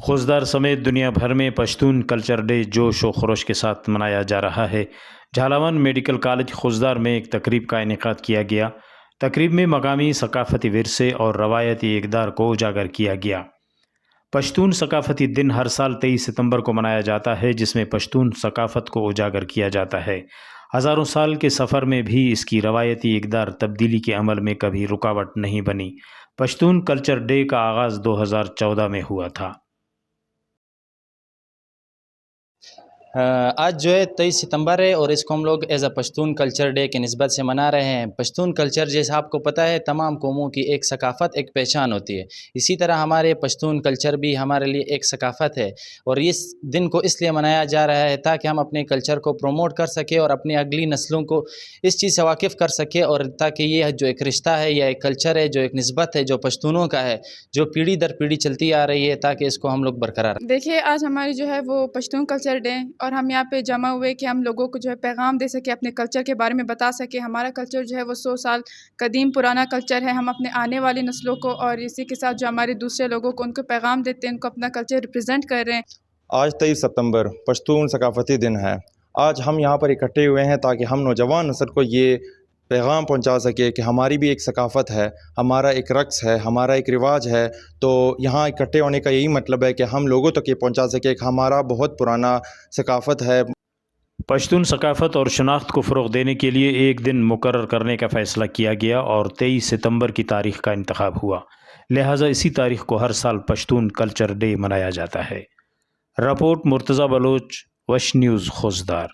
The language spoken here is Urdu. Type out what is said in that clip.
خوزدار سمیت دنیا بھر میں پشتون کلچر ڈے جوش و خروش کے ساتھ منایا جا رہا ہے۔ جھالاون میڈیکل کالج خوزدار میں ایک تقریب کا انعقاد کیا گیا۔ تقریب میں مقامی ثقافتی ورثے اور روایتی اقدار کو اجاگر کیا گیا۔ پشتون ثقافتی دن ہر سال 23 ستمبر کو منایا جاتا ہے، جس میں پشتون ثقافت کو اجاگر کیا جاتا ہے۔ ہزاروں سال کے سفر میں بھی اس کی روایتی اقدار تبدیلی کے عمل میں کبھی رکاوٹ نہیں بنی۔ پشتون کلچر ڈے کا آغاز 2014 میں ہوا تھا۔ آج جو ہے 23 ستمبر ہے اور اس کو ہم لوگ as a Pashtun culture day کے نسبت سے منا رہے ہیں۔ پشتون کلچر جیسا آپ کو پتہ ہے تمام قوموں کی ایک ثقافت ایک پہچان ہوتی ہے، اسی طرح ہمارے پشتون کلچر بھی ہمارے لیے ایک ثقافت ہے، اور اس دن کو اس لیے منایا جا رہا ہے تاکہ ہم اپنے کلچر کو پروموٹ کر سکیں اور اپنی اگلی نسلوں کو اس چیز سے واقف کر سکیں، اور تاکہ یہ جو ایک رشتہ ہے یا ایک کلچر ہے، جو ایک نسبت ہے جو پشتونوں کا ہے، جو پیڑھی در پیڑھی چلتی آ رہی ہے، تاکہ اس کو ہم لوگ برقرار رکھیں۔ دیکھیے آج ہماری جو ہے وہ پشتون کلچر ڈے، اور ہم یہاں پہ جمع ہوئے کہ ہم لوگوں کو جو ہے پیغام دے سکیں، اپنے کلچر کے بارے میں بتا سکیں۔ ہمارا کلچر جو ہے وہ 100 سال قدیم پرانا کلچر ہے۔ ہم اپنے آنے والی نسلوں کو اور اسی کے ساتھ جو ہمارے دوسرے لوگوں کو ان کو پیغام دیتے ہیں، ان کو اپنا کلچر ریپرزینٹ کر رہے ہیں۔ آج 23 ستمبر پشتون ثقافتی دن ہے۔ آج ہم یہاں پر اکٹھے ہوئے ہیں تاکہ ہم نوجوان نسل کو یہ پیغام پہنچا سکے کہ ہماری بھی ایک ثقافت ہے، ہمارا ایک رقص ہے، ہمارا ایک رواج ہے۔ تو یہاں اکٹھے ہونے کا یہی مطلب ہے کہ ہم لوگوں تک یہ پہنچا سکے کہ ہمارا بہت پرانا ثقافت ہے۔ پشتون ثقافت اور شناخت کو فروغ دینے کے لیے ایک دن مقرر کرنے کا فیصلہ کیا گیا اور 23 ستمبر کی تاریخ کا انتخاب ہوا، لہٰذا اسی تاریخ کو ہر سال پشتون کلچر ڈے منایا جاتا ہے۔ رپورٹ مرتضیٰ بلوچ، وش نیوز خوزدار۔